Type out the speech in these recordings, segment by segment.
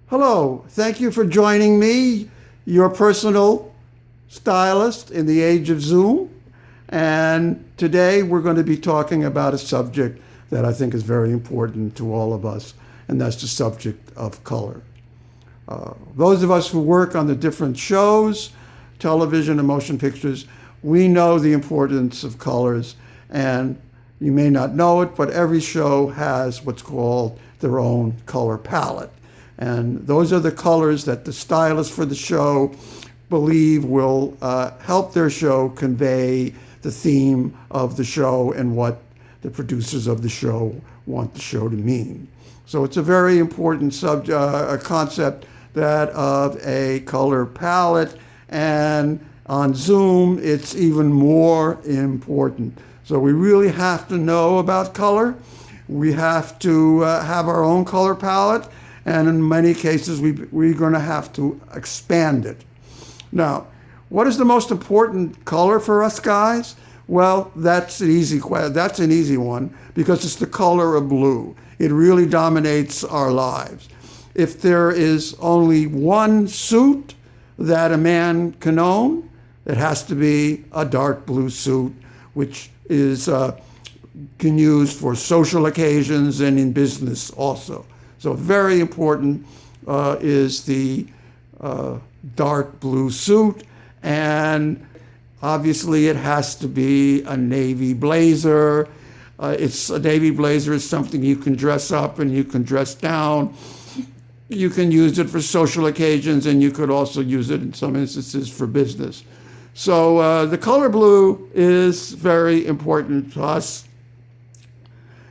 Hello, thank you for joining me, your personal stylist in the age of Zoom. And today we're going to be talking about a subject that I think is very important to all of us, and that's the subject of color. Those of us who work on the different shows, television and motion pictures, we know the importance of colors, and you may not know it, but every show has what's called their own color palette. And those are the colors that the stylists for the show believe will help their show convey the theme of the show and what the producers of the show want the show to mean. So it's a very important concept, that of a color palette, and on Zoom it's even more important. So we really have to know about color. We have to have our own color palette, and in many cases we're going to have to expand it. Now, what is the most important color for us guys? Well, that's an easy one, because it's the color of blue. It really dominates our lives. If there is only one suit that a man can own, it has to be a dark blue suit, which is can use for social occasions and in business also. So very important is the dark blue suit, and obviously it has to be a navy blazer. A navy blazer is something you can dress up and you can dress down. You can use it for social occasions, and you could also use it in some instances for business. So the color blue is very important to us.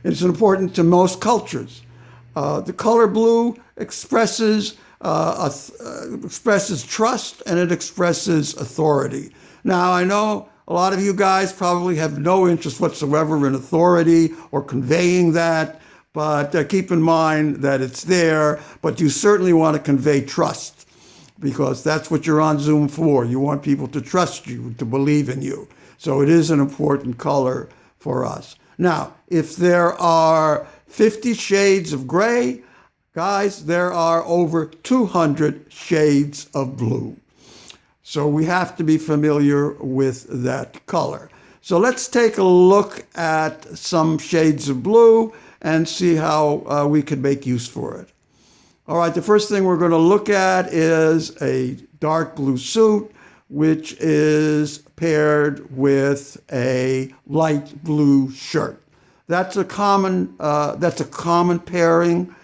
It's important to most cultures. The color blue expresses trust, and it expresses authority. Now, I know a lot of you guys probably have no interest whatsoever in authority or conveying that, but keep in mind that it's there, but you certainly want to convey trust, because that's what you're on Zoom for. You want people to trust you, to believe in you. So it is an important color for us. Now, if there are 50 shades of gray, guys, there are over 200 shades of blue. So we have to be familiar with that color. So let's take a look at some shades of blue and see how we can make use for it. All right, the first thing we're going to look at is a dark blue suit, which is paired with a light blue shirt. That's a common pairing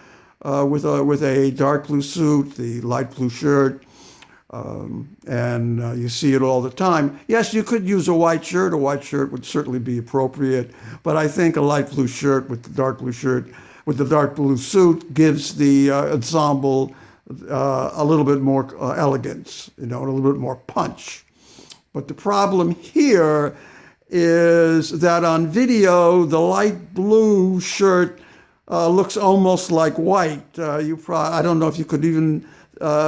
with a dark blue suit, the light blue shirt, and you see it all the time. Yes, you could use a white shirt. A white shirt would certainly be appropriate, but I think a light blue shirt with the dark blue shirt with the dark blue suit gives the ensemble a little bit more elegance, a little bit more punch. But the problem here is that on video, the light blue shirt looks almost like white. I don't know if you could even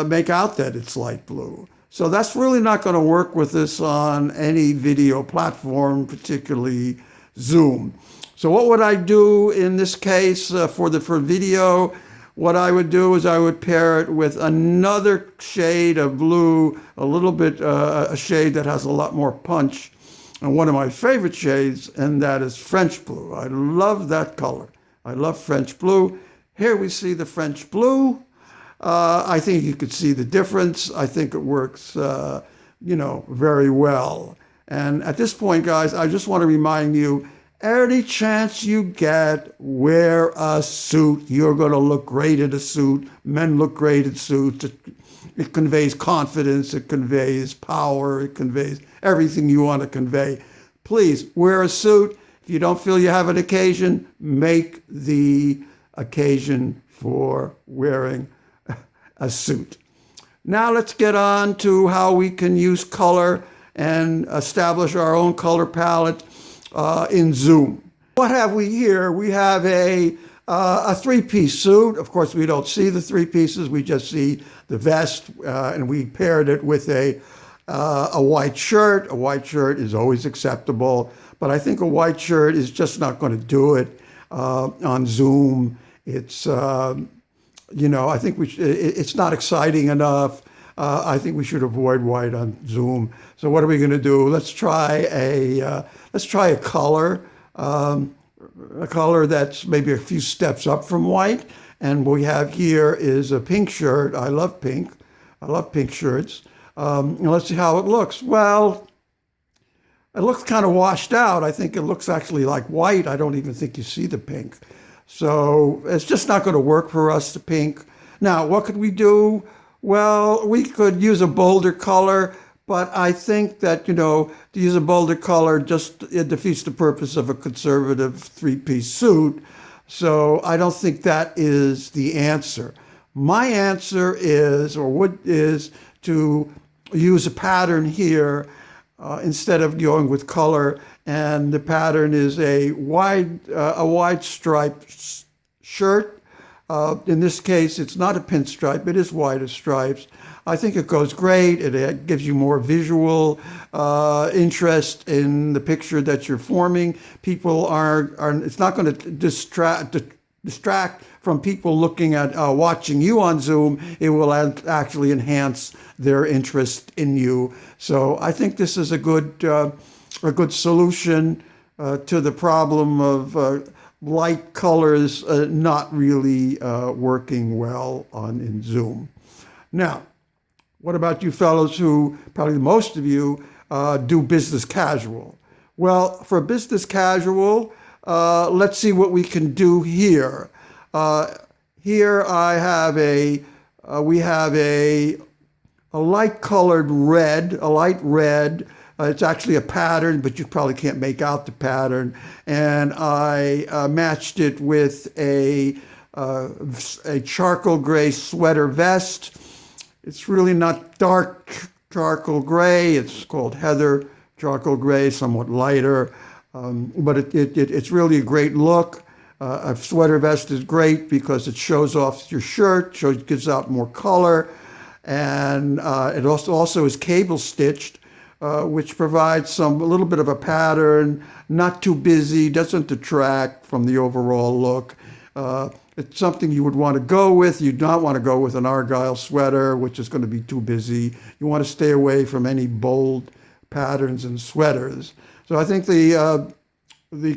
make out that it's light blue. So that's really not going to work with us on any video platform, particularly Zoom. So what would I do in this case for video? What I would do is I would pair it with another shade of blue, a little bit, a shade that has a lot more punch, and one of my favorite shades, and that is French blue. I love that color. I love French blue. Here we see the French blue. I think you could see the difference. I think it works, very well. And at this point, guys, I just want to remind you, any chance you get, wear a suit. You're going to look great in a suit. Men look great in suits. It conveys confidence. It conveys power. It conveys everything you want to convey. Please wear a suit. If you don't feel you have an occasion, make the occasion for wearing a suit. Now let's get on to how we can use color and establish our own color palette in Zoom. What have we here? We have a three-piece suit. Of course, we don't see the three pieces. We just see the vest, and we paired it with a white shirt. A white shirt is always acceptable, but I think a white shirt is just not going to do it on Zoom. It's I think it's not exciting enough. I think we should avoid white on Zoom. So what are we going to do? Let's try a color, a color that's maybe a few steps up from white. And what we have here is a pink shirt. I love pink. I love pink shirts. And let's see how it looks. Well, it looks kind of washed out. I think it looks actually like white. I don't even think you see the pink. So it's just not going to work for us, the pink. Now, what could we do? Well, we could use a bolder color, but I think that, to use a bolder color it defeats the purpose of a conservative three-piece suit. So I don't think that is the answer. My answer is to use a pattern here instead of going with color, and the pattern is a wide striped shirt. In this case, it's not a pinstripe; it is wider stripes. I think it goes great. It gives you more visual interest in the picture that you're forming. People are it's not going to distract from people looking at watching you on Zoom. It will actually enhance their interest in you. So I think this is a good solution to the problem of light colors not really working well in Zoom. Now, what about you fellows who, probably most of you, do business casual? Well, for business casual, let's see what we can do here. Here we have a light colored red, a light red. It's actually a pattern, but you probably can't make out the pattern. And I matched it with a charcoal gray sweater vest. It's really not dark charcoal gray. It's called heather charcoal gray, somewhat lighter. But it's really a great look. A sweater vest is great because it shows off your shirt, gives out more color. And it also is cable stitched, which provides a little bit of a pattern, not too busy, doesn't detract from the overall look. It's something you would want to go with. You'd not want to go with an Argyle sweater, which is going to be too busy. You want to stay away from any bold patterns and sweaters. So I think the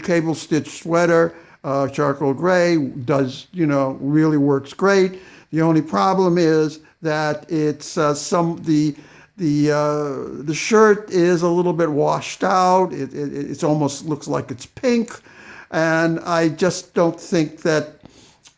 cable stitch sweater, charcoal gray, does, really works great. The only problem is that it's the shirt is a little bit washed out. It almost looks like it's pink, and I just don't think that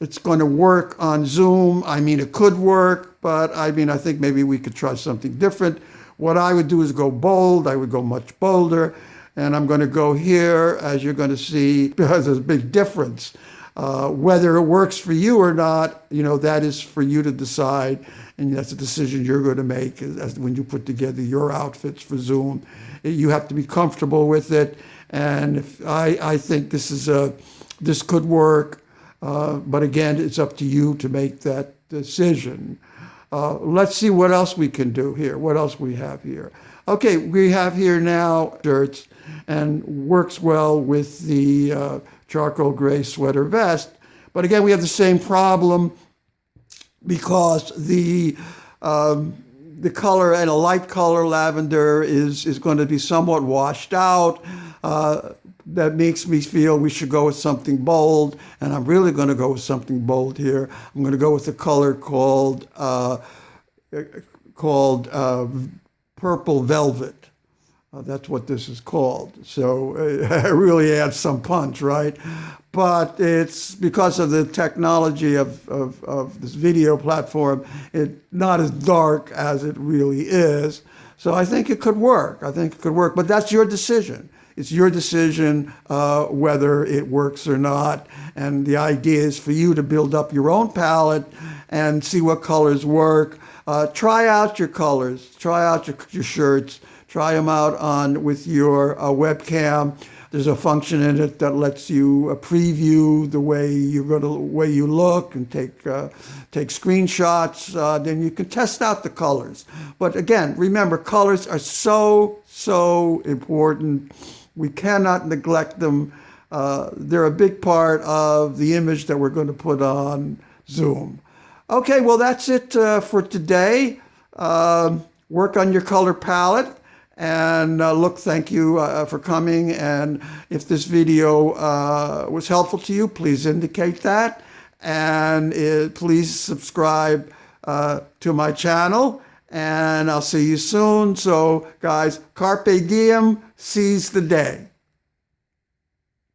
it's going to work on Zoom. I mean, it could work, but I think maybe we could try something different. What I would do is go bold. I would go much bolder, and I'm going to go here, as you're going to see, because there's a big difference. Whether it works for you or not, that is for you to decide, and that's a decision you're going to make as when you put together your outfits for Zoom. You have to be comfortable with it, and I think this could work, but again, it's up to you to make that decision. Let's see what else we can do here. What else we have here? Okay, we have here now shirts, and works well with the charcoal gray sweater vest. But again, we have the same problem because the color and a light color lavender is going to be somewhat washed out. That makes me feel we should go with something bold, and I'm really going to go with something bold here. I'm going to go with a color called purple velvet. That's what this is called. So it really adds some punch, right? But it's because of the technology of this video platform, it's not as dark as it really is. So I think it could work. But that's your decision. It's your decision whether it works or not. And the idea is for you to build up your own palette and see what colors work. Try out your colors. Try out your shirts. Try them out with your webcam. There's a function in it that lets you preview the way you look and take screenshots. Then you can test out the colors. But again, remember, colors are so important. We cannot neglect them. They're a big part of the image that we're going to put on Zoom. Okay, well, that's it for today. Work on your color palette. And look, thank you for coming. And if this video was helpful to you, please indicate that. And please subscribe to my channel. And I'll see you soon. So, guys, carpe diem, seize the day.